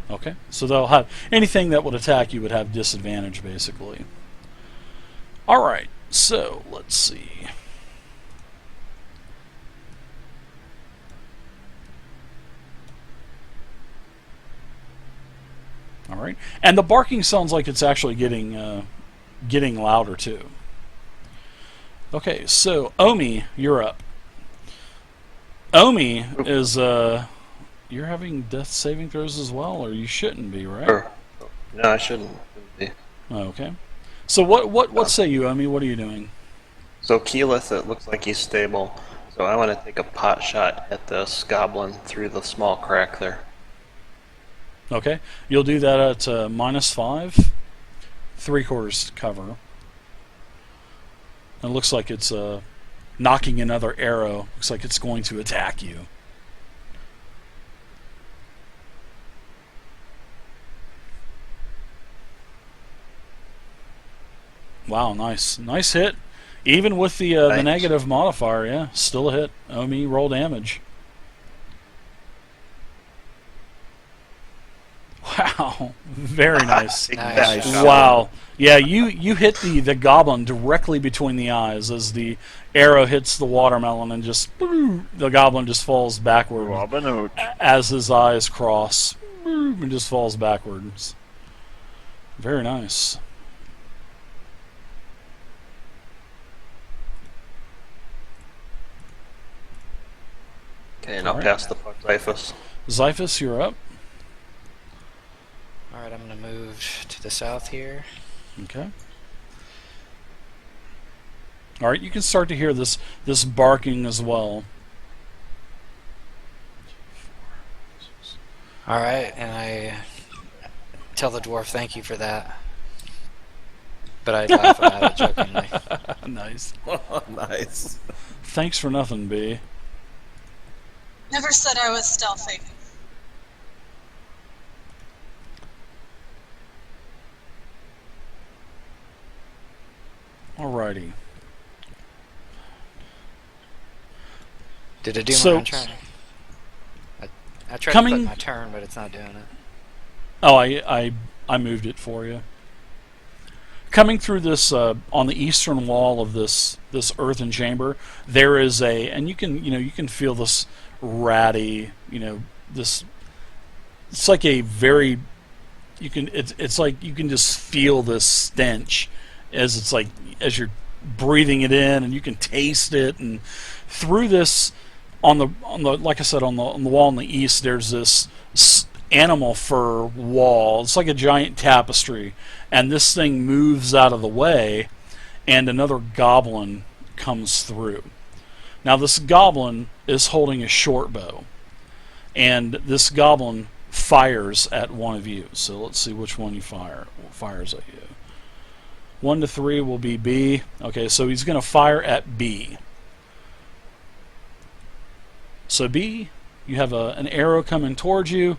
Okay, so they'll have anything that would attack you would have disadvantage, basically. All right, so let's see. All right, and the barking sounds like it's actually getting louder too. Okay, so Omi, you're up. Omi is you're having death saving throws as well, or you shouldn't be, right? Or, no, I shouldn't be. Okay. So what say you, Omi? What are you doing? So Keyleth, it looks like he's stable. So I want to take a pot shot at this goblin through the small crack there. Okay, you'll do that at -5, 3/4 cover. It looks like it's knocking another arrow. Looks like it's going to attack you. Wow, nice hit. Even with the negative modifier, yeah, still a hit. Omi, roll damage. Wow, very nice. Nice. Wow. Yeah, you hit the goblin directly between the eyes as the arrow hits the watermelon, and just the goblin just falls backward as his eyes cross, and just falls backwards. Very nice. Okay, and I'll pass the puck, Zyphus. Zyphus, you're up. Alright, I'm going to move to the south here. Okay. All right, you can start to hear this barking as well. Alright, and I tell the dwarf thank you for that. But I laugh about it jokingly. Nice. Nice. Thanks for nothing, B. Never said I was stealthy. Alrighty. Did it do So- my turn? I tried to Coming- put my turn, but it's not doing it. Oh, I moved it for you. Coming through this on the eastern wall of this earthen chamber, there is and you can feel this ratty, this. It's like a very, it's like you can just feel this stench as you're breathing it in, and you can taste it. And through this, on the like I said, on the wall on the east, there's this animal fur wall. It's like a giant tapestry, and this thing moves out of the way, and another goblin comes through. Now this goblin is holding a short bow, and this goblin fires at one of you. So let's see which one fires at you. 1 to 3 will be B. Okay, so he's going to fire at B. So B, you have an arrow coming towards you,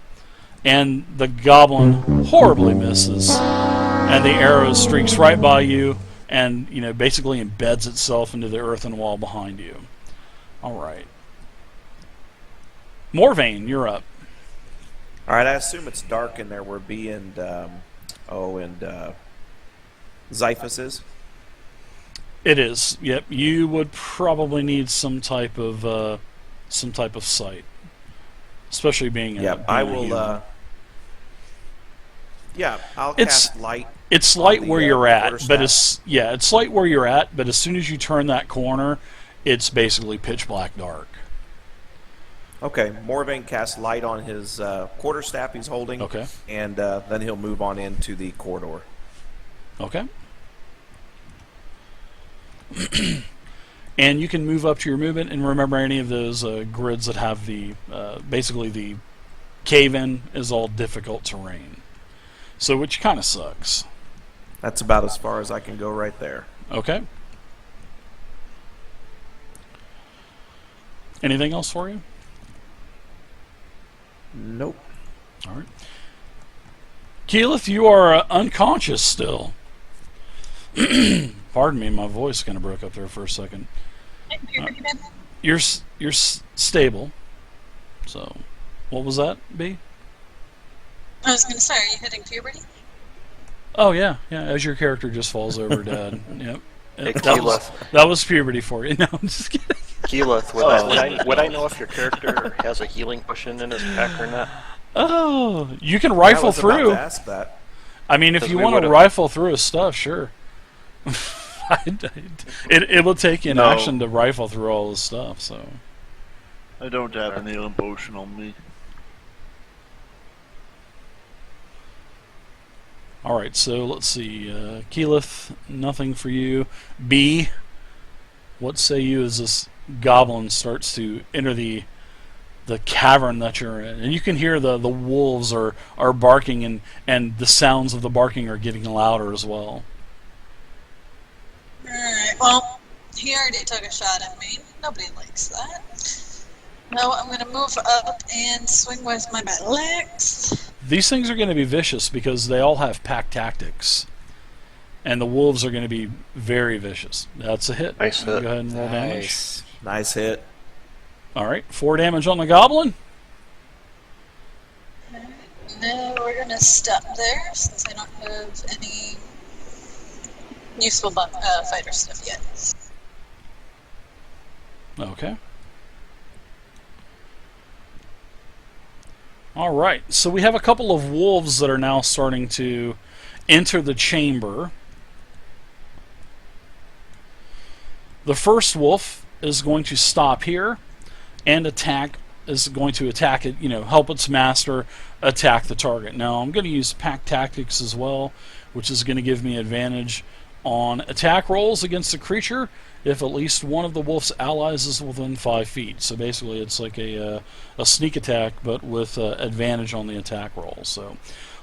and the goblin horribly misses, and the arrow streaks right by you, and basically embeds itself into the earthen wall behind you. All right, Morvain, you're up. All right, I assume it's dark in there where B and Zyphus is. It is. Yep. You would probably need some type of sight, especially being. I will. I'll cast light. It's light where you're at, but quarterstaff. it's light where you're at. But as soon as you turn that corner, it's basically pitch black dark. Okay, Morvain casts light on his quarterstaff he's holding. Okay. And then he'll move on into the corridor. Okay. And you can move up to your movement, and remember any of those grids that have basically the cave-in is all difficult terrain. So which kind of sucks. That's about as far as I can go right there. Okay. Anything else for you? Nope. All right. Keyleth, you are unconscious still. Pardon me, my voice kind of broke up there for a second. You're stable. So, what was that, B? I was going to say, are you hitting puberty? Oh yeah, yeah. As your character just falls over dead. Yep. Hey, That was puberty for you. No, I'm just kidding. Keyleth, would I know if your character has a healing potion in his pack or not? Oh, you can I rifle was about through. to ask that. I mean, if 'Cause you we want to would've- rifle through his stuff, sure. It will take you an No. action to rifle through all his stuff. So I don't have an healing potion on me. all right. So let's see. Keyleth, nothing for you. B, what say you as this goblin starts to enter the cavern that you're in, and you can hear the wolves are barking, and the sounds of the barking are getting louder as well. Alright, well, he already took a shot at me. Nobody likes that. Now I'm going to move up and swing with my battle axe. These things are going to be vicious because they all have pack tactics, and the wolves are going to be very vicious. That's a hit. Nice hit. Go ahead and roll damage. Nice. Nice hit. All right, 4 damage on the goblin. Now we're going to stop there since I don't have any useful fighter stuff yet. Okay. All right, so we have a couple of wolves that are now starting to enter the chamber. The first wolf is going to stop here and is going to attack it, help its master attack the target. Now I'm going to use pack tactics as well, which is going to give me advantage on attack rolls against the creature if at least one of the wolf's allies is within 5 feet. So basically it's like a sneak attack, but with advantage on the attack roll. So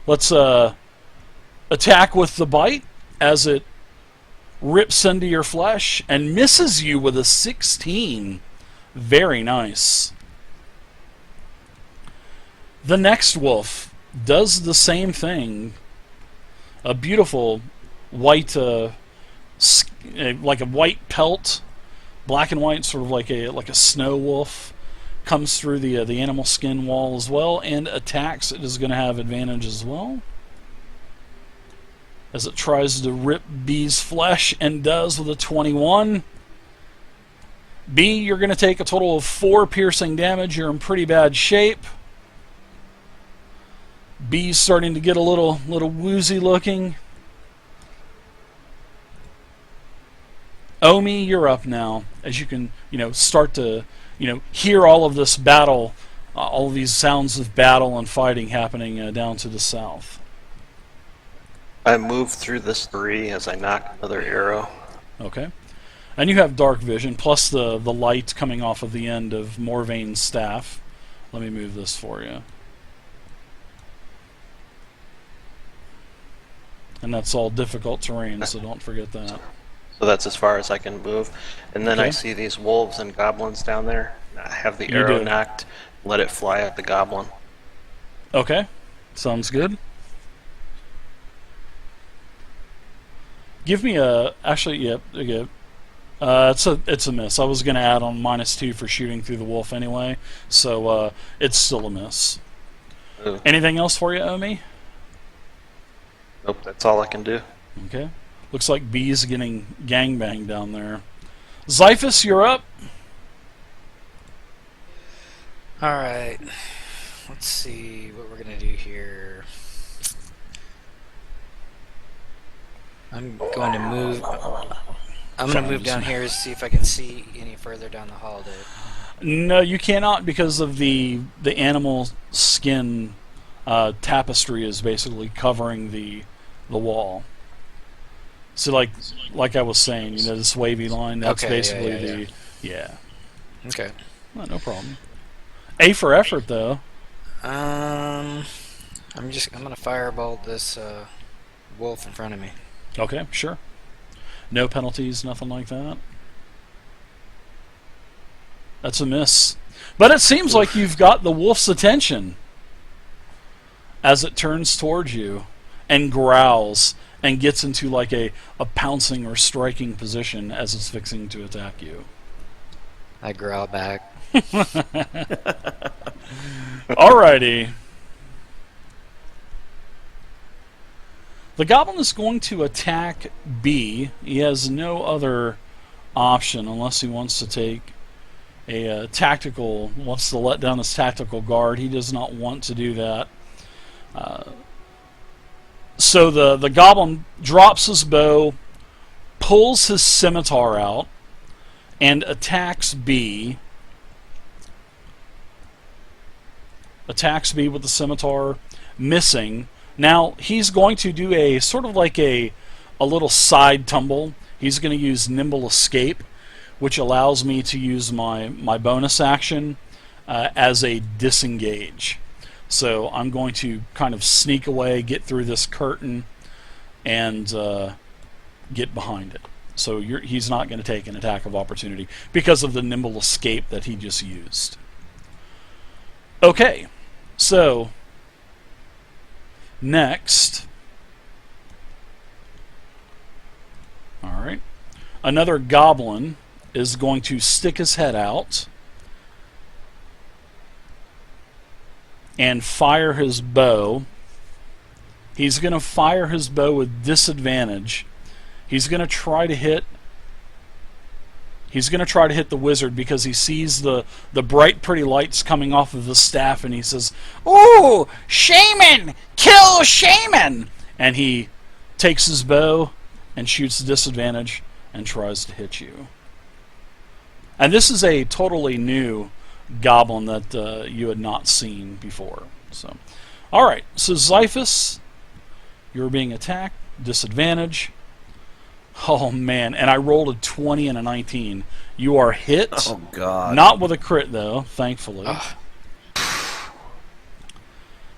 let's attack with the bite as it rips into your flesh and misses you with a 16. Very nice. The next wolf does the same thing. A beautiful white, like a white pelt, black and white, sort of like a snow wolf, comes through the animal skin wall as well and attacks. It is going to have advantage as well, as it tries to rip B's flesh, and does with a 21. B, you're going to take a total of 4 piercing damage. You're in pretty bad shape. B's starting to get a little woozy looking. Omi, you're up now, as you can start to hear all of this battle, all of these sounds of battle and fighting happening down to the south. I move through this debris as I knock another arrow. Okay. And you have dark vision, plus the light coming off of the end of Morvane's staff. Let me move this for you. And that's all difficult terrain, so don't forget that. So that's as far as I can move. And then I Okay. see these wolves and goblins down there. I have the You arrow do. knocked, let it fly at the goblin. Okay. Sounds good. Give me a... Actually, yep. Okay. It's a miss. I was going to add on -2 for shooting through the wolf anyway, so it's still a miss. Ooh. Anything else for you, Omi? Nope, that's all I can do. Okay. Looks like B's getting gangbanged down there. Xiphus, you're up. Alright. Let's see what we're going to do here. I'm going to move... I'm going to move down here to see if I can see any further down the hall, dude. No, you cannot, because of the animal skin tapestry is basically covering the wall. So like I was saying, this wavy line, that's Okay, yeah, basically yeah. Okay. No problem. A for effort, though. I'm gonna firebolt this wolf in front of me. Okay, sure. No penalties, nothing like that. That's a miss. But it seems like you've got the wolf's attention as it turns towards you and growls and gets into like a pouncing or striking position as it's fixing to attack you. I growl back. Alrighty. The goblin is going to attack B. He has no other option unless he wants to take a tactical, wants to let down his tactical guard. He does not want to do that. So the goblin drops his bow, pulls his scimitar out, and attacks B. Attacks B with the scimitar, missing. Now, he's going to do a sort of like a little side tumble. He's going to use Nimble Escape, which allows me to use my bonus action as a disengage. So I'm going to kind of sneak away, get through this curtain, and get behind it. So he's not going to take an attack of opportunity because of the Nimble Escape that he just used. Okay, so next, alright, another goblin is going to stick his head out and fire his bow. He's going to fire his bow with disadvantage. He's going to try to hit the wizard because he sees the bright, pretty lights coming off of the staff, and he says, "Ooh, shaman! Kill shaman!" And he takes his bow and shoots the disadvantage and tries to hit you. And this is a totally new goblin that you had not seen before. So, all right. So Xiphus, you're being attacked. Disadvantage. Oh man! And I rolled a 20 and a 19. You are hit. Oh god! Not with a crit though, thankfully.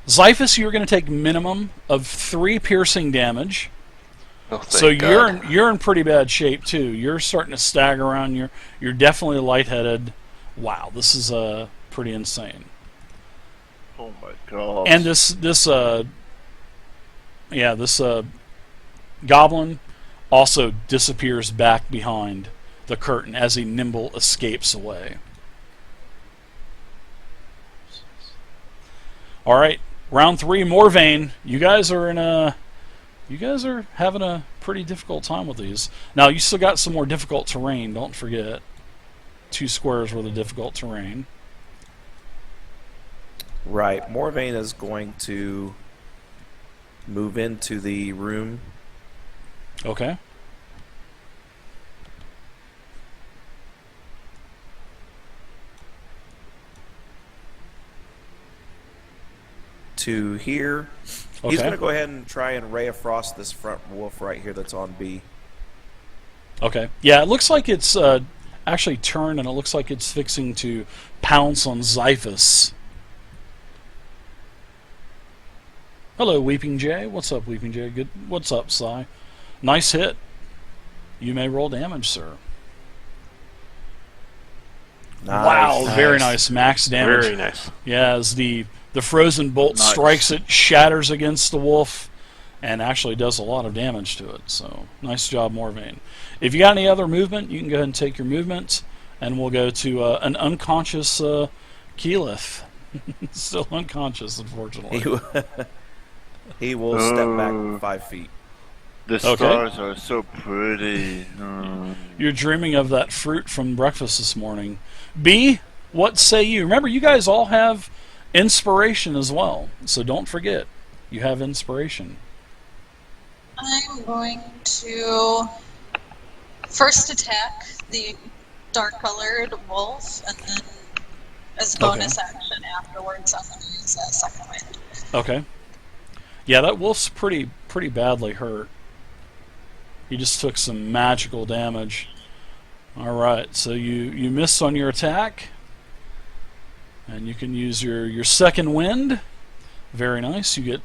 Xiphus, you're going to take minimum of 3 piercing damage. Oh, thank So God. you're in pretty bad shape too. You're starting to stagger around. You're definitely lightheaded. Wow, this is pretty insane. Oh my god. And this goblin also disappears back behind the curtain as he nimble escapes away. All right, round 3, Morvain. You guys are having a pretty difficult time with these. Now you still got some more difficult terrain. Don't forget, 2 squares worth of difficult terrain. Right. Morvain is going to move into the room. Okay. To here. Okay. He's going to go ahead and try and Ray of Frost this front wolf right here that's on B. Okay. Yeah, it looks like it's actually turned, and it looks like it's fixing to pounce on Xiphus. Hello, Weeping Jay. What's up, Weeping Jay? Good. What's up, Sai? Nice hit. You may roll damage, sir. Nice. Wow, Nice. very nice. Max damage. Very nice. Yeah, as the frozen bolt Nice. strikes it, shatters against the wolf, and actually does a lot of damage to it. So, nice job, Morvain. If you got any other movement, you can go ahead and take your movement, and we'll go to an unconscious Keyleth. Still unconscious, unfortunately. He will step back 5 feet. The Okay. stars are so pretty. You're dreaming of that fruit from breakfast this morning. B, what say you? Remember, you guys all have inspiration as well, so don't forget, you have inspiration. I'm going to first attack the dark-colored wolf, and then as a bonus action afterwards, I'm going to use that second wind. Okay. Yeah, that wolf's pretty badly hurt. He just took some magical damage. Alright, so you missed on your attack. And you can use your second wind. Very nice. You get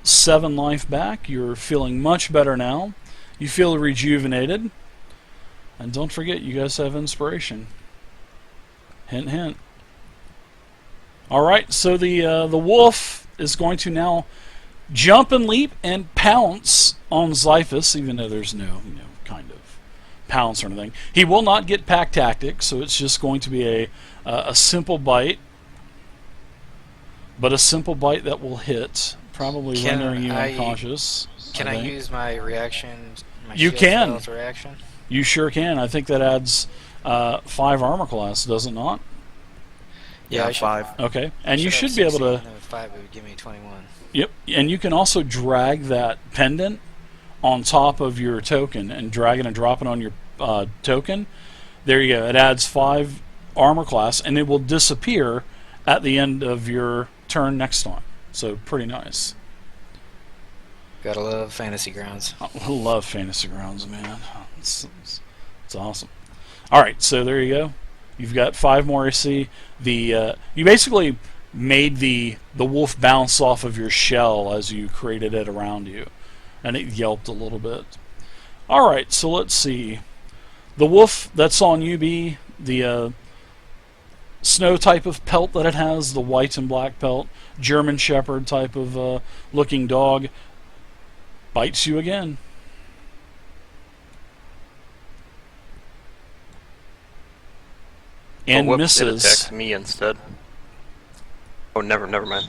7 life back. You're feeling much better now. You feel rejuvenated. And don't forget, you guys have inspiration. Hint, hint. Alright, so the wolf is going to now jump and leap and pounce on Xiphus, even though there's no kind of pounce or anything. He will not get pack tactics, so it's just going to be a simple bite. But a simple bite that will hit probably Can rendering you I- unconscious. Can I think. use my reaction? My You shield can. spell as a reaction? You sure can. I think that adds 5 armor class, does it not? Yeah, I should- 5. Okay, and you have should be able 16, to. and with 5 it would give me 21. Yep, and you can also drag that pendant on top of your token and drag it and drop it on your token. There you go. It adds 5 armor class, and it will disappear at the end of your turn next time. So pretty nice. Gotta love Fantasy Grounds. I love Fantasy Grounds, man. It's awesome. All right, so there you go. You've got 5 more AC. You basically made the wolf bounce off of your shell as you created it around you, and it yelped a little bit. All right, so let's see. The wolf that's on UB, the snow type of pelt that it has, the white and black pelt, German Shepherd type of looking dog, bites you again. And oh, whoops, misses. It attacked me instead. Oh, never mind.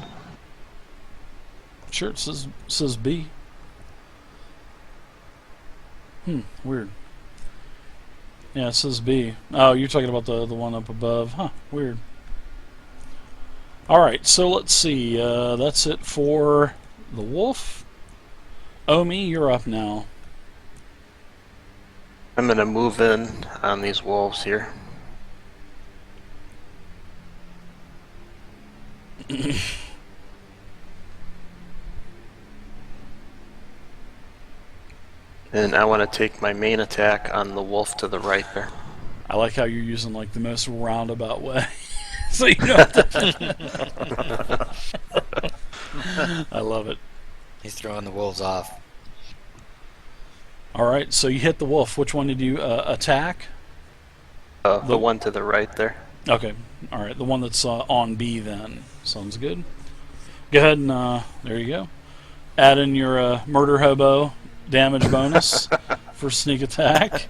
Sure, it says B. Weird. Yeah, it says B. Oh, you're talking about the one up above. Huh, weird. Alright, so let's see. That's it for the wolf. Omi, you're up now. I'm gonna move in on these wolves here. And I want to take my main attack on the wolf to the right there. I like how you're using like the most roundabout way. So you know what to I love it. He's throwing the wolves off. Alright, so you hit the wolf. Which one did you attack? The one to the right there. Okay, alright, the one that's on B then. Sounds good. Go ahead and, there you go. Add in your murder hobo damage bonus for sneak attack.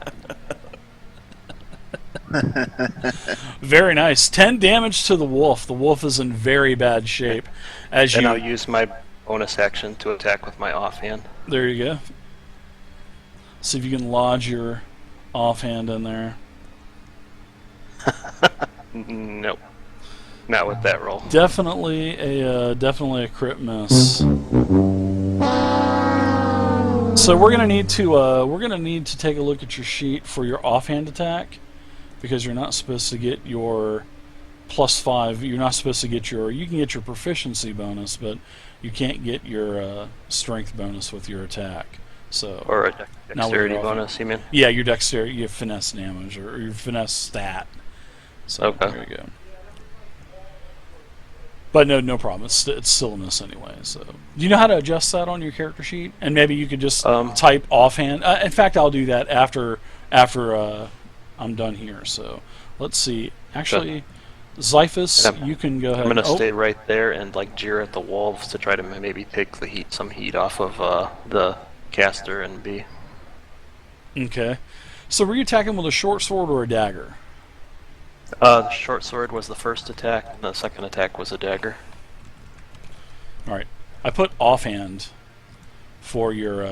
Very nice. 10 damage to the wolf. The wolf is in very bad shape. As And you, I'll use my bonus action to attack with my offhand. there you go. See if you can lodge your offhand in there. Nope. Not with that roll. Definitely a crit miss. So we're gonna need to take a look at your sheet for your offhand attack, because you're not supposed to get your +5. You're not supposed to get your. You can get your proficiency bonus, but you can't get your strength bonus with your attack. So Or a Now dexterity we're off. bonus, you mean? yeah, your dexterity, your finesse damage, or your finesse stat. So Okay. there you go. But no problem. It's still a miss anyway. So, do you know how to adjust that on your character sheet? And maybe you could just type offhand. In fact, I'll do that after I'm done here. So, let's see. Actually, Xiphus, you can go ahead. I'm gonna Oh, stay right there and like jeer at the wolves to try to maybe take some heat off of the caster and B. Okay. So, were you attacking with a short sword or a dagger? The short sword was the first attack, and the second attack was a dagger. All right. I put offhand for your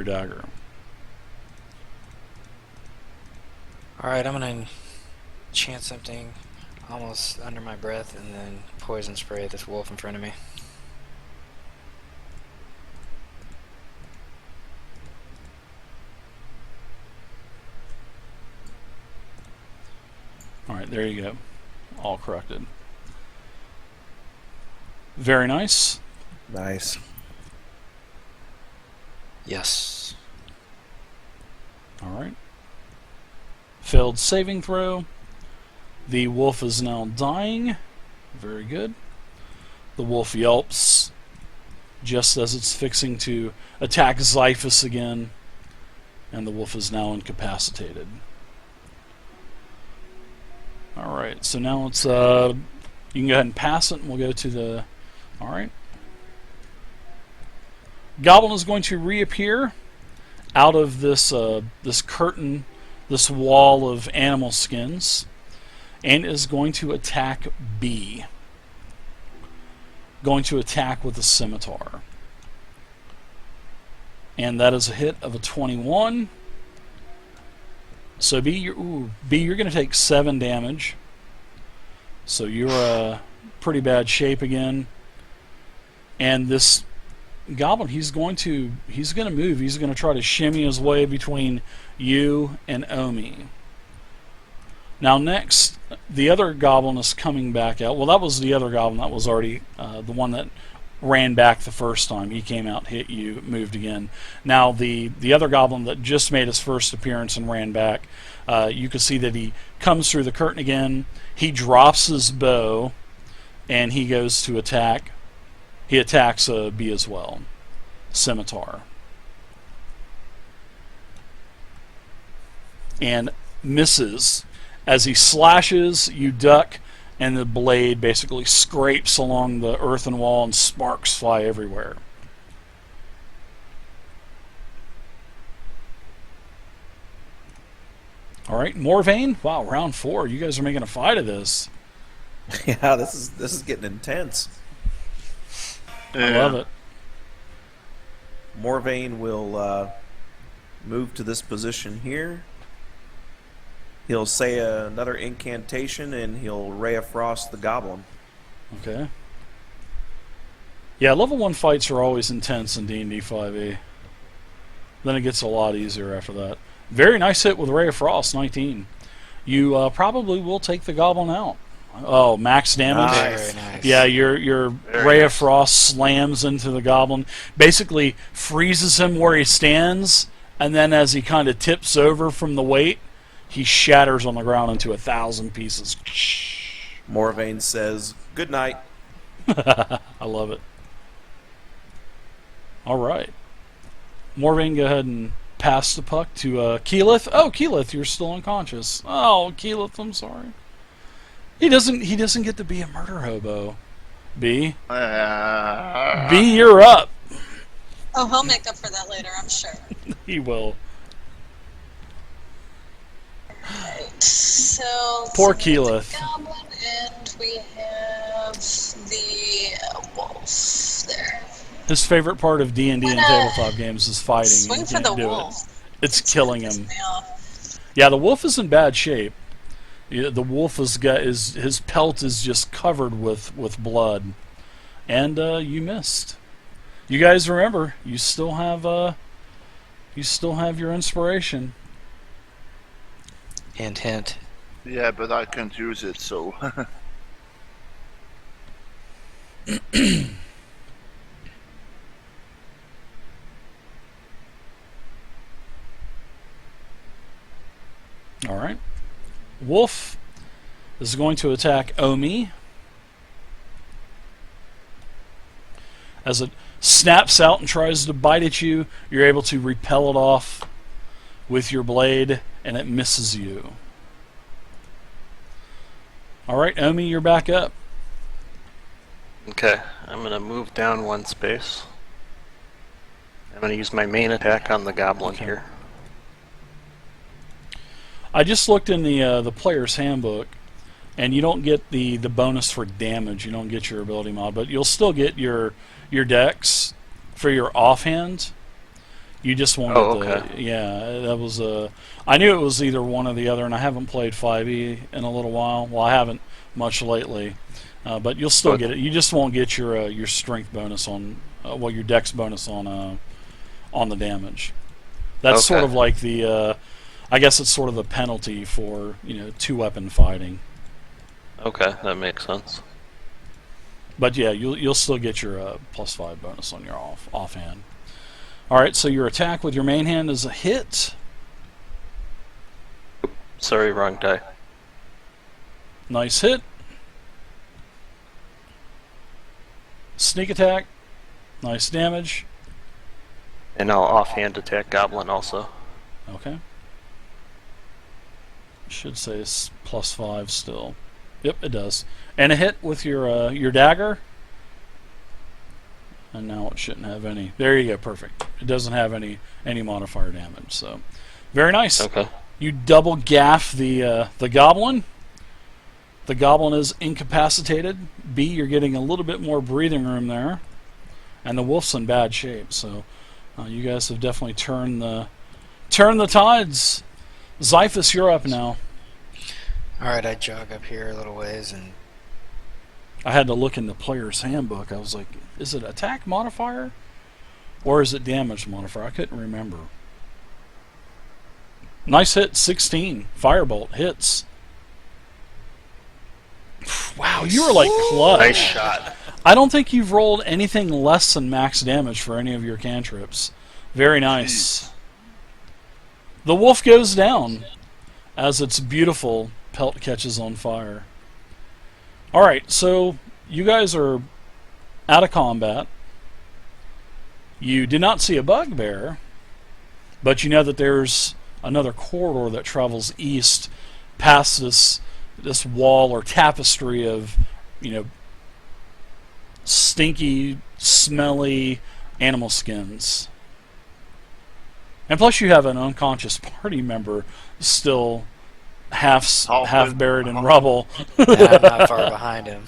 dagger. Alright, I'm gonna chant something almost under my breath and then poison spray this wolf in front of me. Alright, there you go. All corrected. Very nice. Nice. Yes. Alright. Failed saving throw. The wolf is now dying. Very good. The wolf yelps just as it's fixing to attack Xiphus again. And the wolf is now incapacitated. Alright, so now it's, you can go ahead and pass it, and we'll go to the, alright. Goblin is going to reappear out of this, this curtain, this wall of animal skins, and is going to attack B. Going to attack with a scimitar. And that is a hit of a 21. So B, you're going to take 7 damage. So you're pretty bad shape again. And this Goblin, he's going to move. He's going to try to shimmy his way between you and Omi. Now next, the other Goblin is coming back out. Well, that was the other Goblin. That was already the one that ran back the first time. He came out, hit you, moved again. Now the other Goblin that just made his first appearance and ran back, you can see that he comes through the curtain again. He drops his bow, and he goes to attack. He attacks B as well. Scimitar. And misses. As he slashes, you duck, and the blade basically scrapes along the earthen wall and sparks fly everywhere. All right, Morvain. Wow, round 4. You guys are making a fight of this. Yeah, this is getting intense. I love it. Morvain will move to this position here. He'll say another incantation, and he'll Ray of Frost the Goblin. Okay. Yeah, level 1 fights are always intense in D&D 5e. Then it gets a lot easier after that. Very nice hit with Ray of Frost, 19. You probably will take the Goblin out. Oh, max damage. Very nice. Yeah, your Ray of Frost slams into the Goblin, basically freezes him where he stands, and then as he kind of tips over from the weight, he shatters on the ground into 1,000 pieces. Morvain says, "Good night." I love it. All right. Morvain, go ahead and pass the puck to Keyleth. Oh, Keyleth, you're still unconscious. Oh, Keyleth, I'm sorry. He doesn't get to be a murder hobo. B, you're up. Oh, he'll make up for that later, I'm sure. He will. Right. So Poor we have the Keyleth. Goblin, and we have the wolf there. His favorite part of D&D and tabletop games is fighting. Swing He for can't the do wolf. it. It's killing Piss him. me off. Yeah, the wolf is in bad shape. Yeah, the wolf has got his pelt is just covered with blood, and you missed. You guys remember, you still have your inspiration. Hint, hint. Yeah, but I can't use it, so. All right. Wolf is going to attack Omi. As it snaps out and tries to bite at you, you're able to repel it off with your blade, and it misses you. All right, Omi, you're back up. Okay, I'm gonna move down 1 space. I'm gonna use my main attack on the Goblin here. I just looked in the player's handbook, and you don't get the bonus for damage. You don't get your ability mod, but you'll still get your dex for your offhand. You just won't get the... Yeah, that was I knew it was either one or the other, and I haven't played 5e in a little while. Well, I haven't much lately, but you'll still get it. You just won't get your strength bonus on... your dex bonus on the damage. That's sort of like the... I guess it's sort of the penalty for, 2-weapon fighting. Okay, that makes sense. But yeah, you'll still get your +5 bonus on your offhand. All right, so your attack with your main hand is a hit. Sorry, wrong die. Nice hit. Sneak attack. Nice damage. And I'll offhand attack Goblin also. Okay. Should say it's +5 still. Yep, it does. And a hit with your dagger. And now it shouldn't have any. There you go, perfect. It doesn't have any modifier damage. So, very nice. Okay. You double gaff the Goblin. The Goblin is incapacitated. B, you're getting a little bit more breathing room there. And the wolf's in bad shape. So, You guys have definitely turned the tides. Zyphus, you're up now. Alright, I jog up here a little ways and I had to look in the player's handbook. I was like, is it attack modifier? Or is it damage modifier? I couldn't remember. Nice hit, 16. Firebolt hits. Wow, you were like clutch. Nice shot. I don't think you've rolled anything less than max damage for any of your cantrips. Very nice. The wolf goes down as its beautiful pelt catches on fire. Alright, so you guys are out of combat. You did not see a bugbear, but you know that there's another corridor that travels east past this wall or tapestry of, stinky, smelly animal skins. And plus you have an unconscious party member still half buried in rubble. I'm not far behind him.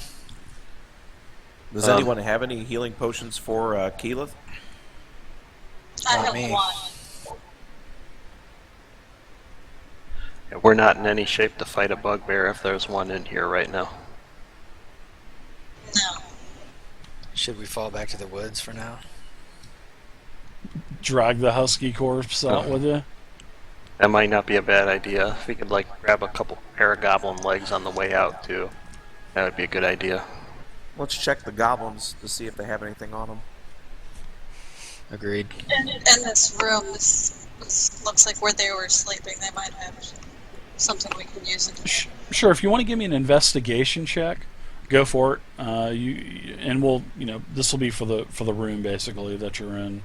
Does anyone have any healing potions for Keyleth? I Not have me. one. Yeah, we're not in any shape to fight a bugbear if there's one in here right now. No. Should we fall back to the woods for now? Drag the husky corpse out with you. That might not be a bad idea. If we could grab a couple pair of goblin legs on the way out too, that would be a good idea. Let's check the goblins to see if they have anything on them. Agreed. In this room, this looks like where they were sleeping. They might have something we can use. Sure, if you want to give me an investigation check, go for it. And we'll, this will be for the room basically that you're in.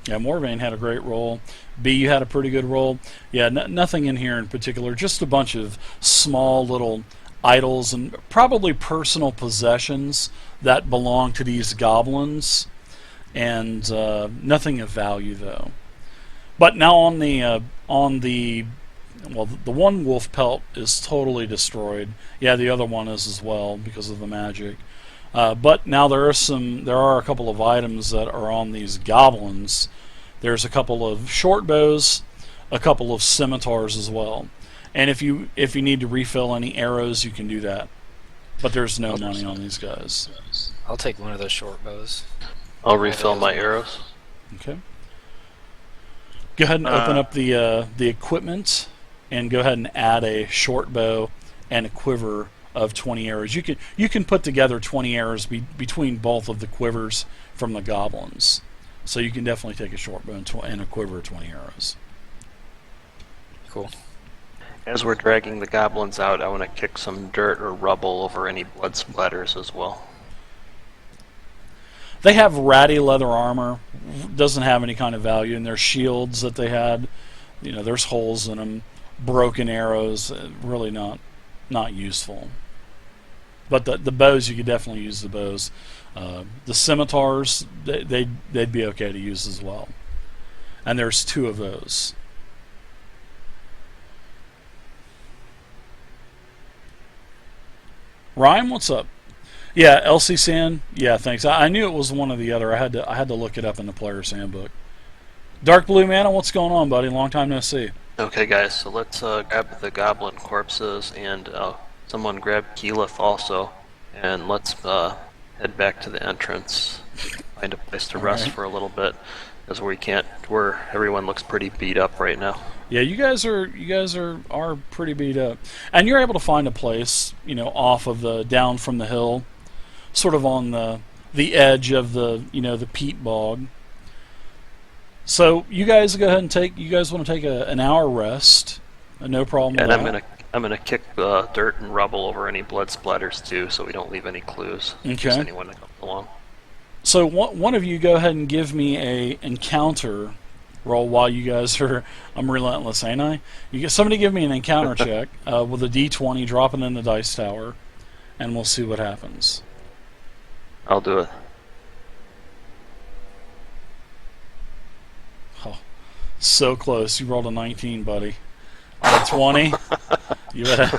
Yeah, Morvain had a great roll. B, you had a pretty good roll. Yeah, nothing in here in particular. Just a bunch of small little idols and probably personal possessions that belong to these goblins. And nothing of value, though. But now on the one wolf pelt is totally destroyed. Yeah, the other one is as well because of the magic. But now there are a couple of items that are on these goblins. There's a couple of short bows, a couple of scimitars as well. And if you need to refill any arrows, you can do that. But there's no money on these guys. I'll take one of those short bows. I'll refill my arrows. Okay. Go ahead and open up the equipment, and go ahead and add a short bow and a quiver of 20 arrows. You can put together 20 arrows between both of the quivers from the goblins. So you can definitely take a short bow and a quiver of 20 arrows. Cool. As we're dragging the goblins out, I want to kick some dirt or rubble over any blood splatters as well. They have ratty leather armor. Doesn't have any kind of value. And their shields that they had, there's holes in them. Broken arrows, really not useful. But the bows, you could definitely use the bows. The scimitars, they'd be okay to use as well. And there's 2 of those. Ryan, what's up? Yeah, LC Sand. Yeah, thanks. I knew it was one or the other. I had to look it up in the player's handbook. Dark Blue Mana, what's going on, buddy? Long time no see. Okay, guys, so let's grab the goblin corpses and someone grab Keyleth also, and let's head back to the entrance, find a place to rest for a little bit, because everyone looks pretty beat up right now. Yeah, you guys are pretty beat up, and you're able to find a place, off of down from the hill, sort of on the edge of the peat bog. So you guys go ahead and you guys want to take an hour rest, no problem. And with that. I'm gonna kick dirt and rubble over any blood splatters too, so we don't leave any clues. Okay. Just anyone that comes along. So one of you go ahead and give me a encounter roll while you guys are. I'm relentless, ain't I? Somebody give me an encounter check with a D20, drop it in the dice tower, and we'll see what happens. I'll do it. Oh, so close. You rolled a 19, buddy. On a 20, you would have.